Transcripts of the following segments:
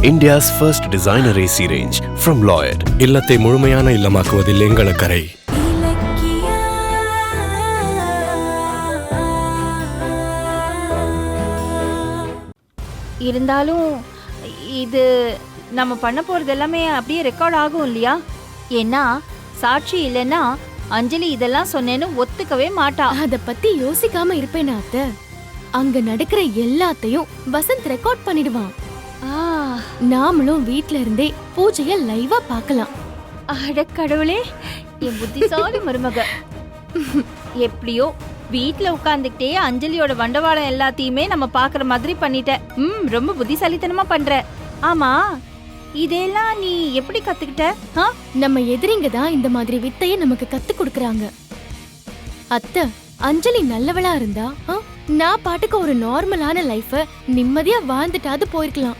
India's first designer AC range from Lloyd. இல்லத்தை முழுமையான இல்லமாக்குவதில் எங்கள் அக்கறை. இருந்தாலும் இது நம்ம பண்ண போறது எல்லாமே அப்படியே ரெக்கார்ட் ஆகும் இல்லையா? ஏன்னா சாட்சி இல்லைன்னா அஞ்சலி இதெல்லாம் சொன்னேன்னு ஒத்துக்கவே மாட்டா. அத பத்தி யோசிக்காம இருப்பேனா அத்தை? அங்க நடக்கிற எல்லாத்தையும் வசந்த் ரெக்கார்ட் பண்ணிடுவான். நாமளும் வீட்ல இருந்தே பூஜைய லைவா பார்க்கலாம். அட கடவுளே, என் புத்திசாலி மருமக. எப்படியோ வீட்ல உட்கார்ந்துக்கிட்டே அஞ்சலியோட வண்டவாளம் எல்லாத்தையுமே நம்ம பாக்குற மாதிரி பண்ணிட்ட. ரொம்ப புத்திசாலித்தனமா பண்ற. ஆமா, இதெல்லாம் நீ எப்படி கத்துக்கிட்ட? நம்ம எதிரிங்க தான் இந்த மாதிரி வித்தைய நமக்கு கத்து கொடுக்கறாங்க. அத்தை, அஞ்சலி நல்லவளா இருந்தா நான் பாட்டுக்கு ஒரு நார்மலான லைஃப நிம்மதியா வாழ்ந்துட்டாது போயிருக்கலாம்.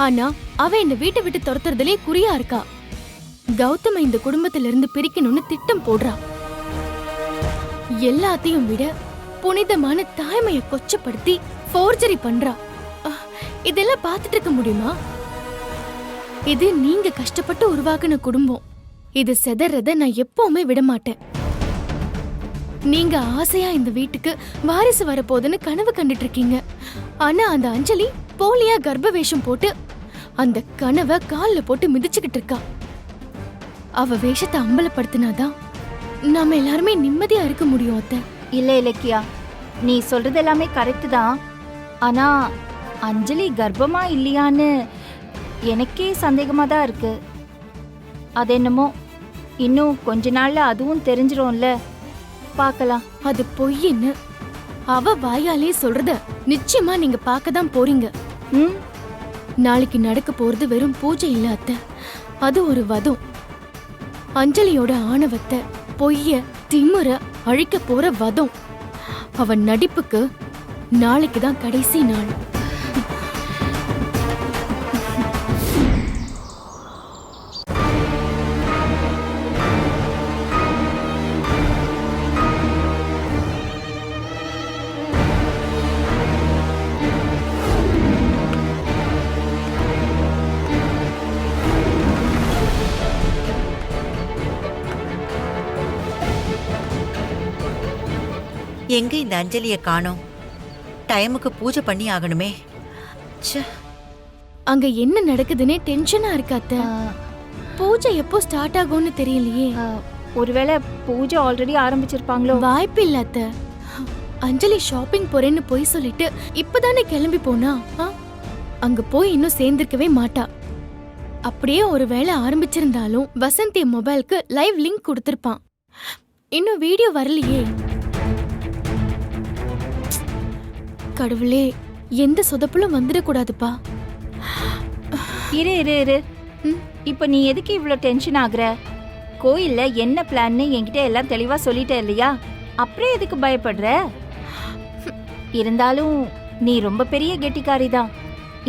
ஆனா அவ இந்த வீட்டை விட்டு துரத்துறதுலே குறியா இருக்கா. கௌதம இந்த குடும்பத்தில இருந்து பிரிக்கணும்னு திட்டம் போடுறா. எல்லாத்தையும் விட புனிதமான தாய்மைய கொச்சப்படுத்தி ஃபோர்ஜரி பண்றா. இதெல்லாம் பார்த்துட்டு இருக்க முடியுமா? இது நீங்க கஷ்டப்பட்டு உருவாக்குன குடும்பம். இது செதறத நான் எப்பவுமே விட மாட்டேன். நீங்க ஆசையா இந்த வீட்டுக்கு வாரிசு வரப்போதுன்னு கனவு கண்டுட்டு இருக்கீங்க. ஆனா அந்த அஞ்சலி போலியா கர்ப்ப வேஷம் போட்டு அந்த கனவை கால்ல போட்டு மிதிச்சுக்கிட்டு இருக்கா. அவ வேஷத்தை அம்பலப்படுத்தினாதான் நாம எல்லாருமே நிம்மதியா இருக்க முடியும் அத்தை. இல்ல இலக்கியா, நீ சொல்றது எல்லாமே கரெக்ட் தான். ஆனா அஞ்சலி கர்ப்பமா இல்லையான்னு எனக்கே சந்தேகமா தான் இருக்கு. அது என்னமோ இன்னும் கொஞ்ச நாள்ல அதுவும் தெரிஞ்சிரும்ல, பார்க்கலாம். அது பொய்ன்னு அவ வாயாலே சொல்றத நிச்சயமா நீங்க பார்க்கதான் போறீங்க. நாளைக்கு நடக்க போறது வெறும் பூஜை இல்ல அத்தை, அது ஒரு வதம். அஞ்சலியோட ஆணவத்தை, பொய்ய, திமிர அழிக்க போற வதம். அவன் நடிப்புக்கு நாளைக்கு தான் கடைசி நாள். எங்க இந்த அஞ்சலிய காணோம்? டைமுக்கு பூஜை பண்ணி ஆகணுமே. அங்க என்ன நடக்குதுன்னே டென்ஷனா இருக்கு அத்தை. பூஜை எப்போ ஸ்டார்ட் ஆகும்னு தெரியலையே. ஒருவேளை பூஜை ஆல்ரெடி ஆரம்பிச்சிருப்பாங்களோ? வாய்ப்பு இல்ல அத்தை. அஞ்சலி ஷாப்பிங் போறேன்னு போய் சொல்லிட்டு இப்பதானே கிளம்பி போனா. அங்க போய் இன்னும் சேர்ந்திருக்கவே மாட்டா. அப்படியே ஒருவேளை ஆரம்பிச்சிருந்தாலும் வசந்த் என் மொபைலுக்கு லைவ் லிங்க் கொடுத்திருப்பான். இன்னும் வீடியோ வரலையே. கடவுளே, எந்த சொதப்பலும் வந்துடக்கூடாதுப்பா. இரு இரு இரு, இப்ப நீ எதுக்கு இவ்ளோ டென்ஷன் ஆகுற? கோயில்ல என்ன பிளான்னு என்கிட்ட எல்லாம் தெளிவா சொல்லிட்ட இல்லையா? அப்புறம் எதுக்கு பயப்படுற? இருந்தாலும் நீ ரொம்ப பெரிய கெட்டிக்காரி தான்.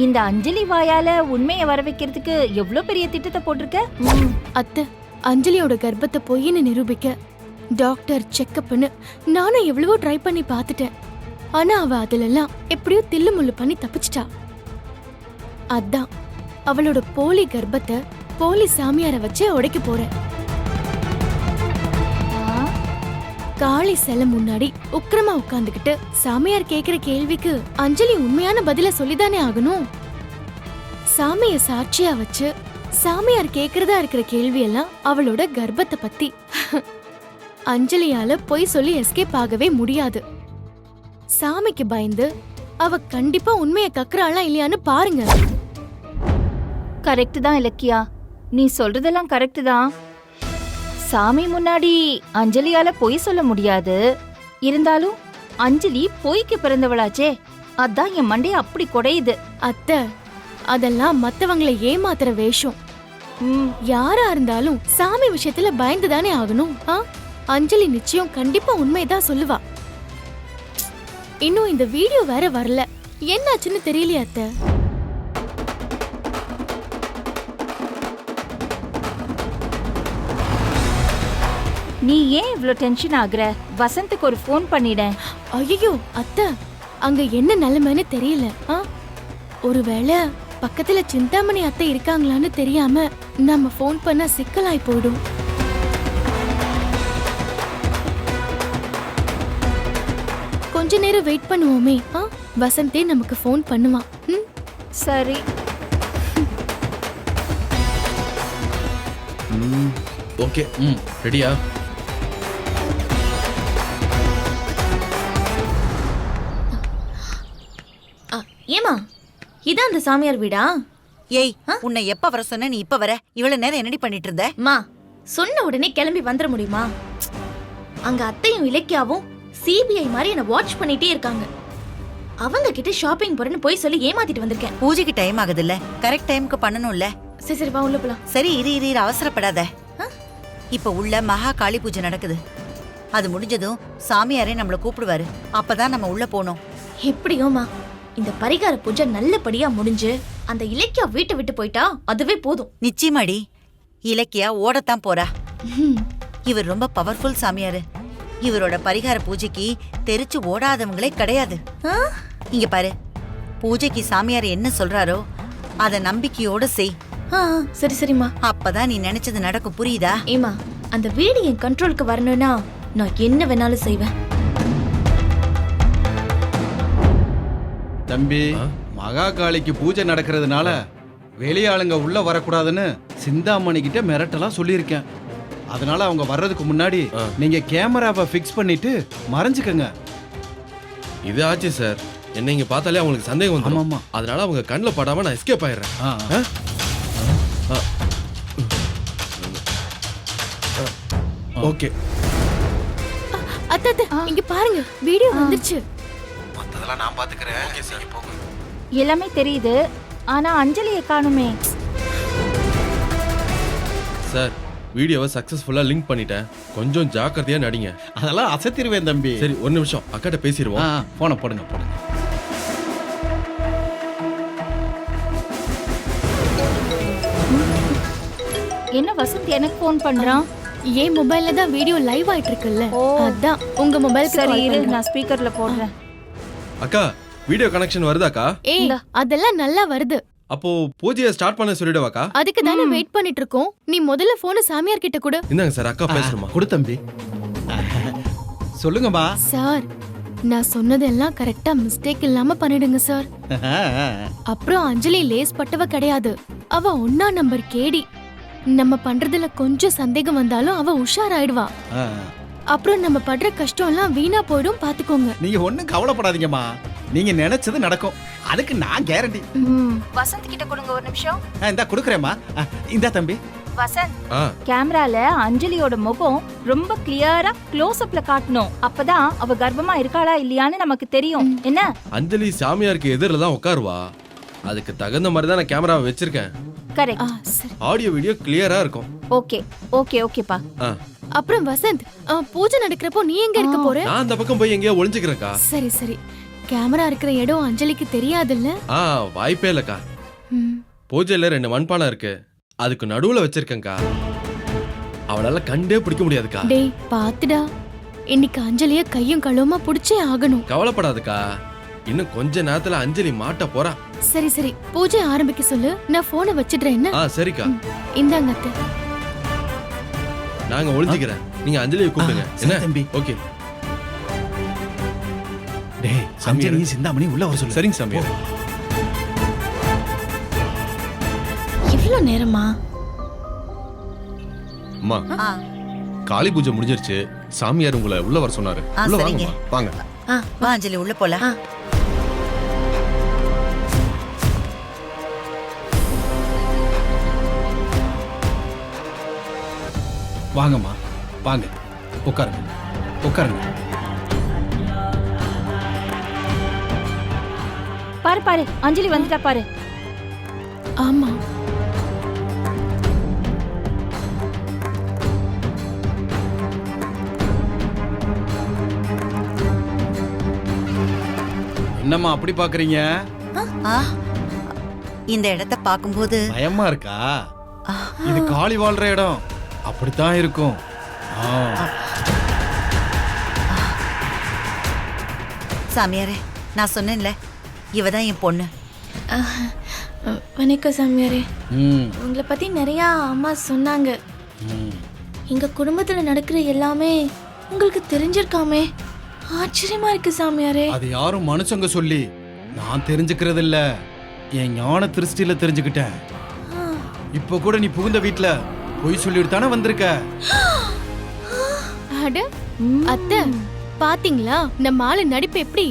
இந்த அஞ்சலி வாயால உண்மையை வர வைக்கிறதுக்கு எவ்வளவு பெரிய திட்டத்தை போட்டிருக்க. அத்தை, அஞ்சலியோட கர்ப்பத்தை பொய்ன்னு நிரூபிக்க டாக்டர் செக்கப்னு நானும் எவ்வளவோ ட்ரை பண்ணி பார்த்துட்டேன். ஆனா அவ அதுலெல்லாம் எப்படியோ தில்லு முள்ளு பண்ணி தப்பிச்சிட்டா. அதான் அவளோட போலி கர்ப்பத்தை போலி சாமியார வச்சு உடைக்க போறேன். காளி சிலை முன்னாடி உக்கிரமா உட்கார்ந்துகிட்டு சாமியார் கேக்குற கேள்விக்கு அஞ்சலி உண்மையான பதில சொல்லிதானே ஆகணும். சாமிய சாட்சியா வச்சு சாமியார் கேக்குறதா இருக்கிற கேள்வி எல்லாம் அவளோட கர்ப்பத்தை பத்தி. அஞ்சலியால பொய் சொல்லி எஸ்கேப் ஆகவே முடியாது. சாமிக்கு பயந்து அவ கண்டிப்பா உண்மையை கக்குறாளா இல்லையான்னு பாருங்க. கரெக்ட் தான் இலக்கியா, நீ சொல்றதெல்லாம் கரெக்ட் தான். சாமி முன்னாடி அஞ்சலியால பொய் சொல்ல முடியாது. இருந்தாலும் அஞ்சலி பொய்க்கு பிறந்தவளாச்சே, அதான் என் மண்டைய அப்படி குடையுது. அத்தை, அதெல்லாம் மத்தவங்களை ஏமாத்துற வேஷம். யாரா இருந்தாலும் சாமி விஷயத்துல பயந்துதானே ஆகணும். அஞ்சலி நிச்சயம் கண்டிப்பா உண்மைதான் சொல்லுவா. இன்னும் இந்த வீடியோ வேற வரல, என்னாச்சுன்னு தெரியலையா அத்தை? நீ ஏன் இவ்ளோ டென்ஷன் ஆகுற? வசந்துக்கு ஒரு ஃபோன் பண்ணிட. ஐயோ அத்தை, அங்க என்ன நிலைமைன்னு தெரியல. ஒருவேளை பக்கத்துல சிந்தாமணி அத்தை இருக்காங்களான்னு தெரியாம நம்ம ஃபோன் பண்ண சிக்கலாய் போயிடும். கொஞ்ச நேரம் வெயிட் பண்ணுவோமே. வசந்தே நமக்கு ஃபோன் பண்ணுவான். சரி. ஓகே. ரெடியா? ஏமா இதான் அந்த சாமியார் வீடா? ஏய், உன்னை எப்ப வர சொன்ன? நீ இப்ப வர? இவ்வளவு நேரம் என்னடி பண்ணிட்டு இருந்த? மா சொன்ன உடனே கிளம்பி வந்துட முடியுமா? அங்க அத்தையும் இலக்கியாவும் சிபிஐ மாதிரி என்ன வாட்ச் பண்ணிட்டே இருக்காங்க. அவங்க கிட்ட ஷாப்பிங் போறேன்னு போய் சொல்லி ஏமாத்திட்டு வந்திருக்கேன். பூஜைக்கு டைம் ஆகுதுல்ல, கரெக்ட் டைமுக்கு பண்ணணும்ல. சரி சரி வா உள்ள போலாம். சரி, இரு அவசரப்படாத. இப்ப உள்ள மகா காளி பூஜை நடக்குது. அது முடிஞ்சதும் சாமியாரே நம்மள கூப்பிடுவாரு. அப்பதான் நம்ம உள்ள போனோம். எப்படியோமா இந்த பரிகார பூஜை நல்லபடியா முடிஞ்சு அந்த இலக்கியா வீட்டை விட்டு போயிட்டா அதுவே போதும். நிச்சயமாடி. இலக்கியா ஓடத்தான் போறா. இவர் ரொம்ப பவர்ஃபுல் சாமியாரு. இவரோட பரிகார பூஜைக்கு தெரிச்சு ஓடாதவங்களே கிடையாது. இங்க பாரு, பூஜைக்கு சாமியார் என்ன சொல்றாரோ அத நம்பிக்கையோட செய். சரி சரிம்மா. அப்பதான் நீ நினைச்சது நடக்கும். புரியுதா? ஏமா அந்த வீடு என் கண்ட்ரோலுக்கு வரணும்னா நான் என்ன வேணாலும் செய்வேன். தம்பி, மகா காளிக்கு பூஜை நடக்கிறதுனால வெளியாளுங்க உள்ள வரக்கூடாதுன்னு சிந்தாமணி கிட்ட மிரட்டலாம் சொல்லியிருக்கேன். அதனால அவங்க வர்றதுக்கு முன்னாடி நீங்க கேமராவை ஃபிக்ஸ் பண்ணிட்டு மறைஞ்சுக்கங்க. இது ஆச்சு சார். என்ன இங்க பார்த்தாலே அவங்களுக்கு சந்தேகம் வந்துடும். ஆமா. அதனால அவங்க கண்ணில் படாம நான் எஸ்கேப் ஆயிடுறேன். ஓகே. அத்தை இங்க பாருங்க, வீடியோ வந்துருச்சு. மத்ததெல்லாம் நான் பாத்துக்கிறேன். ஓகே சார், போங்க. எல்லாமே தெரியுது, ஆனா அஞ்சலியை காணுமே. சார், வீடியோவை சக்சஸ்ஃபுல்லா லிங்க் பண்ணிட்டேன். கொஞ்சம் ஜாக்கிரதையா நடிங்க. அதெல்லாம் அசத்திருவேன் தம்பி. சரி, ஒரு நிமிஷம் அக்காட்ட பேசிடுவோம். போன போடுங்க. என்ன வசந்த் எனக்கு ஃபோன் பண்றான்? என் மொபைல்ல தான் வீடியோ லைவ் ஆயிட்டு இருக்குல்ல, அதான் உங்க மொபைல். சரி இரு, நான் ஸ்பீக்கர்ல போடுறேன். அக்கா, வீடியோ கனெக்ஷன் வருதாக்கா? ஏய், அதெல்லாம் நல்லா வருது. அப்போ பூஜையை ஸ்டார்ட் பண்ண சொல்லிடுவாக்கா? அதுக்கு தானே வெயிட் பண்ணிட்டு இருக்கோம். நீ முதல்ல போன சாமியார் கிட்ட கொடு. இந்தாங்க சார், அக்கா பேசுறமா. கொடு தம்பி. சொல்லுங்கம்மா. சார், நான் சொன்னதெல்லாம் கரெக்டா மிஸ்டேக் இல்லாம பண்ணிடுங்க சார். அப்புறம் அஞ்சலி லேஸ் பட்டவ கிடையாது. அவ ஒன்னா நம்பர் கேடி. நம்ம பண்றதுல கொஞ்சம் சந்தேகம் வந்தாலும் அவ உஷாராயிடுவா. அப்புறம் நம்ம படுற கஷ்டம் எல்லாம் வீணா போயிடும், பாத்துக்கோங்க. நீங்க ஒண்ணும் கவலைப்படாதீங்கம்மா. நீங்க நினைச்சது நடக்கும். அதுக்கு நான் கேரண்டி. வசந்த் கிட்ட கொடுங்க ஒரு நிமிஷம். இந்தா கொடுக்குறேம்மா. இந்தா தம்பி. வசந்த், கேமரால அஞ்சலியோட முகம் ரொம்ப கிளியரா க்ளோஸ் அப்ல காட்டணும். அப்பதான் அவ கர்ப்பமா இருக்காளா இல்லையான்னு நமக்கு தெரியும். என்ன? அஞ்சலி சாமியாருக்கு எதிரில தான் உட்காருவா. அதுக்கு தகுந்த மாதிரி தான் நான் கேமராவை வச்சிருக்கேன். கரெக்ட். ஆடியோ வீடியோ கிளியரா இருக்கும். ஓகே ஓகேப்பா. அப்புறம் வசந்த், பூஜை நடக்கிறப்போ நீ எங்க இருக்க போற? நான் அந்த பக்கம் போய் எங்கேயோ ஒளிஞ்சுக்கிறேன்க்கா. சரி. கேமரா இருக்கிற இடம் அஞ்சலிக்கு தெரியாதுல்ல? வாய்ப்பே இல்லக்கா. பூஜையில 2 மண்பானை இருக்கு. அதுக்கு நடுவுல வச்சிருக்கேன்க்கா. அவளால கண்டே பிடிக்க முடியாதுக்கா. டேய் பாத்துடா, இன்னைக்கு அஞ்சலிய கையும் களவுமா புடிச்சே ஆகணும். கவலைப்படாதுக்கா, இன்னும் கொஞ்ச நேரத்துல அஞ்சலி மாட்ட போறா. சரி, பூஜை ஆரம்பிக்க சொல்லு. நான் போனை வச்சிடுறேன். என்ன? சரிக்கா. இந்தாங்க அத்தை. நாங்க ஒளிஞ்சுக்கிறேன், நீங்க அஞ்சலியை கூப்பிடுங்க. என்ன தம்பி? ஓகே. டேய், அஞ்சலியும் சிந்தாமணி உள்ள வர சொல்லு. சரிங்க சாமியார். இவ்வளவு நேரமா? அம்மா, காளி பூஜை முடிஞ்சிருச்சு. சாமியார் உங்களை உள்ள வர சொன்னாரு. உள்ள சரிங்க. வாங்க. வா அஞ்சலி, உள்ள போலாம். வாங்கம்மா, வாங்க. உட்காருங்க. பாரு அஞ்சலி வந்துட்டா பாரு. ஆமா. என்னம்மா அப்படி பாக்குறீங்க? இந்த இடத்தை பாக்கும்போது பயமா இருக்கா? இது காளி வாழ்ற இடம். அப்படித்தான் இருக்கும். சாமியாரே, நான் சொன்னேன்ல, இவதான் என் பொண்ணு. வணக்கம் சாமியாரே. ம், உங்களை பத்தி நிறைய அம்மா சொன்னாங்க. ம். எங்க குடும்பத்துல நடக்கிற எல்லாமே உங்களுக்கு தெரிஞ்சிருக்காமே. ஆச்சரியமா இருக்கு சாமியாரே. அது யாரும் மனுஷங்க சொல்லி நான் தெரிஞ்சுக்கிறது இல்ல, என் ஞான திருஷ்டியில தெரிஞ்சுக்கிட்டேன். இப்ப கூட நீ புகுந்த வீட்ல பொய் சொல்லிட்டு தானே வந்திருக்க. அட அத்தை, பாத்தீங்களா நம்ம ஆளு நடிப்பு எப்படி?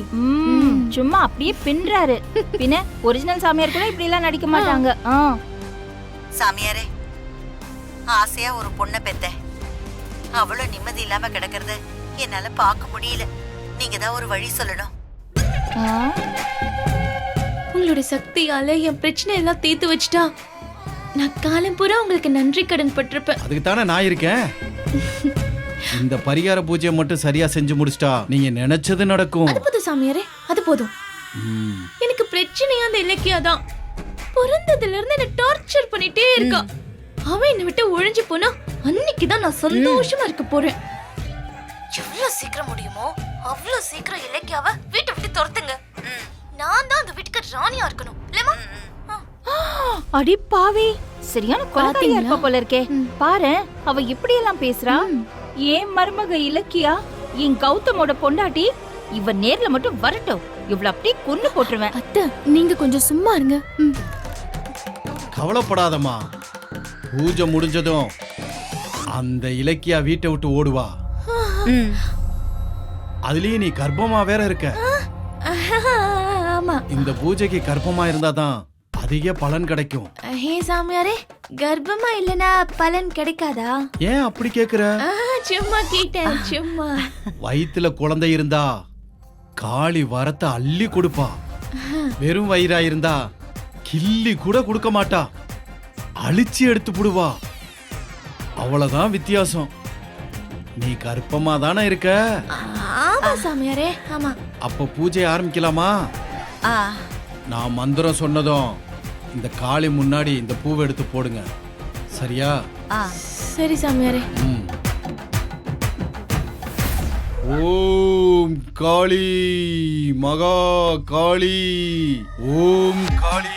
சும்மா அப்படியே பின்றாரு. பின்ன ஒரிஜினல் சாமியார் கூட இப்படி எல்லாம் நடிக்க மாட்டாங்க. சாமியாரே, ஆசையா ஒரு பொண்ணை பெத்த, அவ்வளவு நிம்மதி இல்லாம கிடக்கிறத என்னால பார்க்க முடியல. நீங்க தான் ஒரு வழி சொல்லணும். உங்களோட சக்தியால என் பிரச்சனை எல்லாம் தீர்த்து வச்சுட்டா நான் காலம் பூரா உங்களுக்கு நன்றி கடன் பட்டிருப்பேன். அதுக்கு தானே நான் இருக்கேன். இந்த பரிகார பூஜையை மட்டும் சரியா செஞ்சு முடிச்சிட்டா நீங்க நினைச்சது நடக்கும். அது போதும் சாமியாரே, அது போதும். ம். எனக்கு பிரச்சனையா அந்த இலக்கியா தான். பிறந்ததுல இருந்து என்ன டார்ச்சர் பண்ணிட்டே இருக்கா. அவன் என்னை விட்டு ஒழிஞ்சு போனா அன்னைக்கு தான் நான் சந்தோஷமா இருக்க போறேன். எவ்வளவு சீக்கிரம் முடியுமோ அவ்வளவு சீக்கிரம் இலக்கியாவை வீட்டை விட்டு துரத்துங்க. நான் தான் அந்த வீட்டுக்கு ராணியா இருக்கணும். இல்லமா? அடி பாவி, சரியான கொலைகாரியா இருப்பா போல இருக்கே. பாரு, அவ இப்படி எல்லாம் பேசுறா. ஏன் மருமக இலக்கியா, என் கௌதமோட பொண்டாட்டி, இவ நேர்ல மட்டும் வரட்டும், இவ்வளவு அப்படியே கொன்னு போட்டுருவேன். அத்தை, நீங்க கொஞ்சம் சும்மா இருங்க. கவலைப்படாதம்மா, பூஜை முடிஞ்சதும் அந்த இலக்கியா வீட்டை விட்டு ஓடுவா. அதுலயும் நீ கர்ப்பமா வேற இருக்க. ஆமா. இந்த பூஜைக்கு கர்ப்பமா இருந்தாதான் அதிக பலன் கிடைக்கும். ஹே சாமியாரே, கர்ப்பமா இல்லனா பலன் கிடைக்காதா? ஏன் அப்படி கேக்குற? சும்மா கேட்டேன், சும்மா. வயித்துல குழந்தை இருந்தா காளி வரத்தை அள்ளி கொடுப்பா. வெறும் வயிறா இருந்தா கிள்ளி கூட கொடுக்க மாட்டா, அழிச்சு எடுத்து புடுவா. அவ்வளவுதான் வித்தியாசம். நீ கர்ப்பமா தானே இருக்க. ஆமா சாமியாரே, ஆமா. அப்ப பூஜை ஆரம்பிக்கலாமா? நான் மந்திரம் சொன்னதும் இந்த காளி முன்னாடி இந்த பூவை எடுத்து போடுங்க, சரியா? சரி சாமியாரே. ஓம் காளி மகா காளி, ஓம் காளி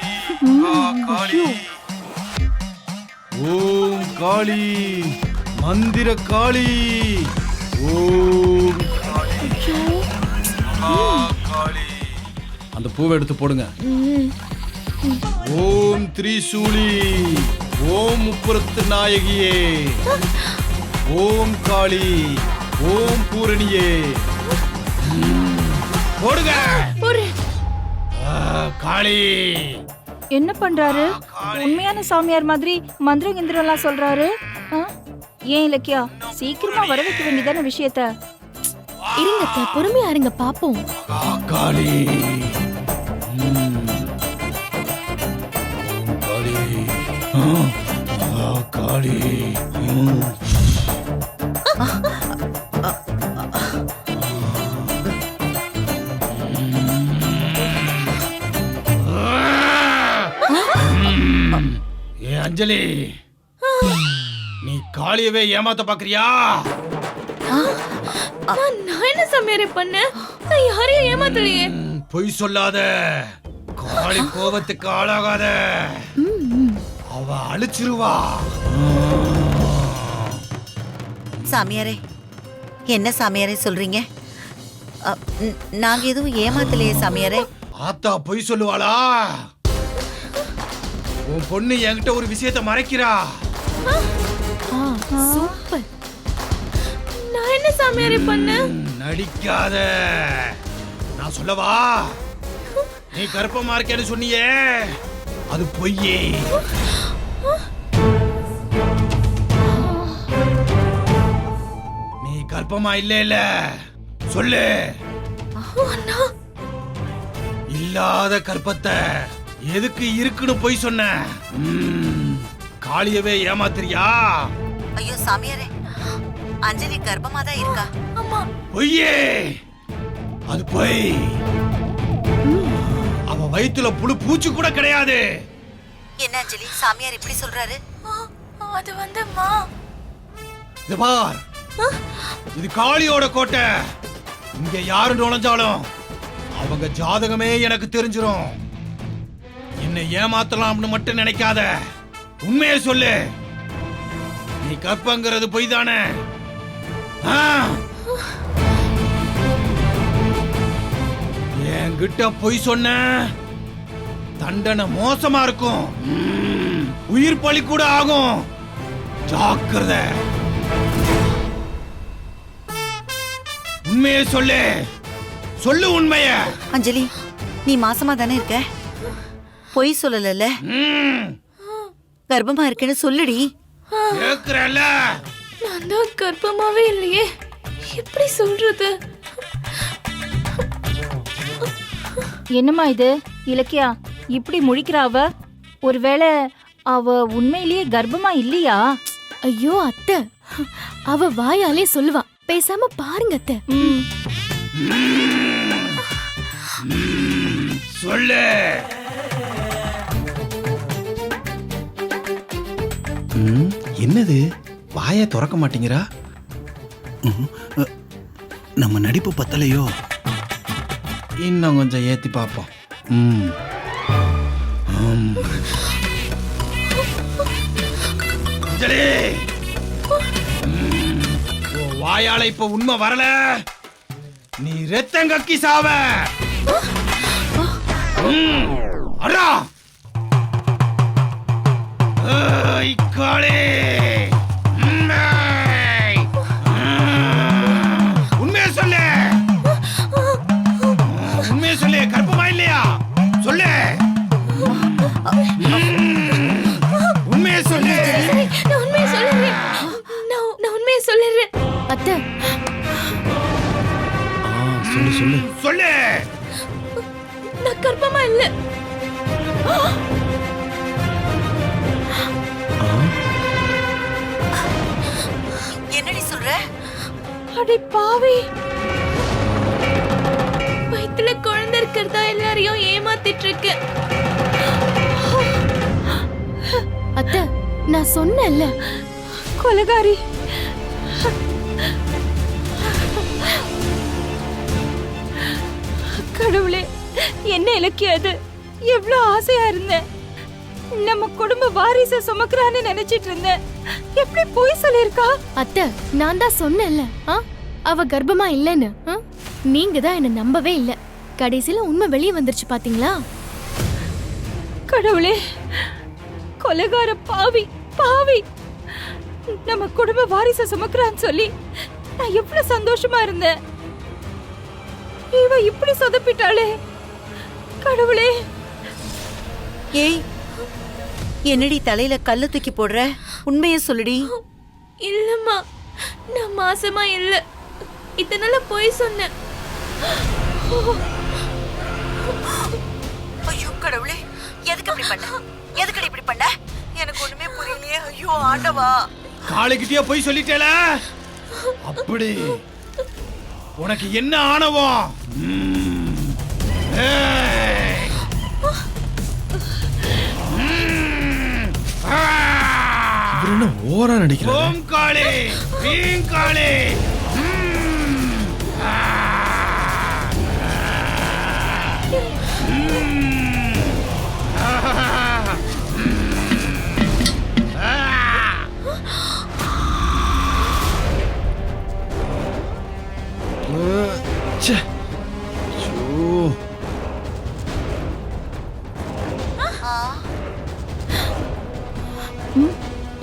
மகா காளி, ஓம் காளி மந்திர காளி, ஓம் காளி மகா காளி. அந்த பூவை எடுத்து போடுங்க. ஓம் திரிசூலி, ஓம் முப்புரத்து நாயகியே, ஓம் காளி, ஓம் பூரணியே. போடுங்க. காளி என்ன பண்றாரு? உண்மையான சாமியார் மாதிரி மந்திரம் கிந்திரம் எல்லாம் சொல்றாரு. ஏன் இலக்கியா, சீக்கிரமா வர வைக்க வேண்டியதான விஷயத்த. இருங்க அத்தை, பொறுமையா இருங்க, பாப்போம். காளி, காளி, ஏ அஞ்சலி, நீ காளியவே ஏமாத்த பாக்குறியா? நான் என்ன சாமியாரே பண்ணேன்? நான் யாரையும் ஏமாத்தலையே. பொய் சொல்லாத, காளி கோபத்துக்கு ஆளாகாத, அவ அழிச்சிருவா. சாமியாரே, என்ன சாமியாரே சொல்றீங்க? நாங்க எதுவும் ஏமாத்தலையே சாமியாரே. ஆத்தா பொய் சொல்லுவாளா? உன் பொண்ணு என்கிட்ட ஒரு விஷயத்தை மறைக்கிறா. சூப்பர். நான் என்ன சாமியாரே பண்ணேன்? நடிக்காத, நான் சொல்லவா? நீ கர்ப்பமா இருக்கேன்னு சொன்னியே, அது பொய்யே. நீ கர்ப்பமா இல்ல சொல்லு. இல்லாத கர்ப்பத்தை எதுக்கு இருக்குன்னு பொய் சொன்ன? காளியவே ஏமாத்துறியா? ஐயோ சாமியாரே, அஞ்சலி கர்ப்பமா தான் இருக்கா. பொய்யே, அது பொய். அவ வயித்துல புழு பூச்சி கூட கிடையாது. என்ன அஞ்சலி, சாமியார் இப்படி சொல்றாரு? அது வந்துமா, இது பார், இது காளியோட கோட்டை. இங்க யாரு நுழைஞ்சாலும் அவங்க ஜாதகமே எனக்கு தெரிஞ்சிரும். என்ன என்னை ஏமாத்தலாம்னு மட்டும் நினைக்காத, உண்மையை சொல்லு. நீ கற்பங்கிறது பொய் தானே? என்கிட்ட பொய் சொன்ன தண்டனை மோசமா இருக்கும். உயிர் பலி கூட ஆகும். ஜாக்கிரதை. உண்மையை சொல்லு. சொல்லு உண்மைய. அஞ்சலி, நீ மாசமா தானே இருக்க? பொய் சொல்லல. கர்ப்பமா இருக்கேன்னு சொல்லுடி. கேக்குறல? நான் தான் கர்ப்பமாவே இல்லையே, எப்படி சொல்றது? என்னம்மா இது இலக்கியா, இப்படி முழிக்கிறா அவ? ஒருவேளை அவ உண்மையிலேயே கர்ப்பமா இல்லையா? ஐயோ அத்தை, அவ வாயாலே சொல்லுவா. பேசாம பாருங்க அத்தை. சொல்லு. என்னது வாயை திறக்க மாட்டேங்கிறா? நம்ம நடிப்பு பத்தலையோ? இன்னும் கொஞ்சம் ஏத்தி பார்ப்போம். அஞ்சலி, வாயால இப்ப உண்மை வரல, நீ ரத்தம் கக்கி சாவ. அரா காளே, உண்மையை சொல்லு. உண்மையை சொல்லு. கர்ப்பமா இல்லையா? சொல்லு. உண்மையை சொல்லு. நான் உண்மையை சொல்லிடுறேன். நான் உண்மையை சொல்லிடுறேன். அத்தை, சொல்லு சொல்லு சொல்லு. நான் கர்ப்பமா இல்ல. என்னடி சொல்ற? அடே பாவி, வயித்துல குழந்தை இருக்கிறதா எல்லாரையும் ஏமாத்திட்டு இருக்க. அத்தை, நான் சொன்னேன்ல. கொலகாரி. கடவுளே, என்ன இலக்கியா அது? எவ்வளவு ஆசையா இருந்தேன். நம்ம குடும்ப வாரிசை சுமக்கிறான்னு நினைச்சிட்டு இருந்தேன். எப்படி போய் சொல்லிருக்கா? அத்தை, நான் தான் சொன்னேன்ல, அவ கர்ப்பமா இல்லைன்னு. நீங்க தான் என்ன நம்பவே இல்ல. கடைசியில உண்மை வெளியே வந்துருச்சு பாத்தீங்களா? கடவுளே, கொலைகார பாவி பாவி. நம்ம குடும்ப வாரிசை சுமக்கிறான்னு சொல்லி நான் எவ்வளவு சந்தோஷமா இருந்தேன். இவ இப்படி சொதப்பிட்டாளே. கடவுளே. ஏய், என்னடி தலையில கல்ல தூக்கி போடுற? உண்மையை சொல்லுடி. இல்லம்மா, நான் மாசமா இல்ல. இதனால போய் சொன்னேன். ஐயோ கடவுளே, எதுக்கு இப்படி பண்ண? எதுக்கு இப்படி பண்ண? எனக்கு ஒண்ணுமே புரியலையே. ஐயோ ஆண்டவா. காளிக்கிட்டே போய் சொல்லிட்டேல. அப்படி உனக்கு என்ன ஆணவம்? என்ன ஓரா நடிக்கிறாரு? ஓம் காளி, வீம் காளி.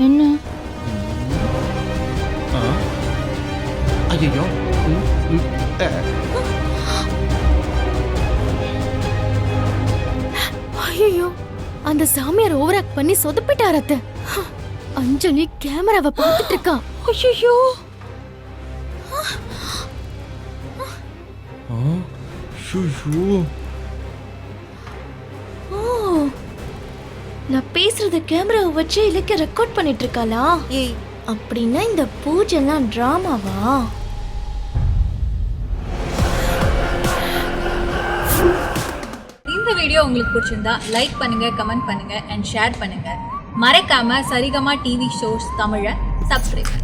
என்ன? ஐயோ, ஐயோ, அந்த சாமியார் ஓவர் ஆக்ட் பண்ணி சொதப்பிட்டார் அத்தை. அஞ்சலி கேமராவை பார்த்துட்டு இருக்கா. ஐயோ, நான் பேசுறத கேமராவை வச்சு இலக்கிய ரெக்கார்ட் பண்ணிட்டு இருக்காளா? ஏய், அப்படின்னா இந்த பூஜைலாம் டிராமாவா? இந்த வீடியோ உங்களுக்கு பிடிச்சிருந்தா லைக் பண்ணுங்க, கமெண்ட் பண்ணுங்க அண்ட் ஷேர் பண்ணுங்க. மறக்காம சரிகமா டிவி ஷோஸ் தமிழை சப்ஸ்கிரைப் பண்ணுங்க.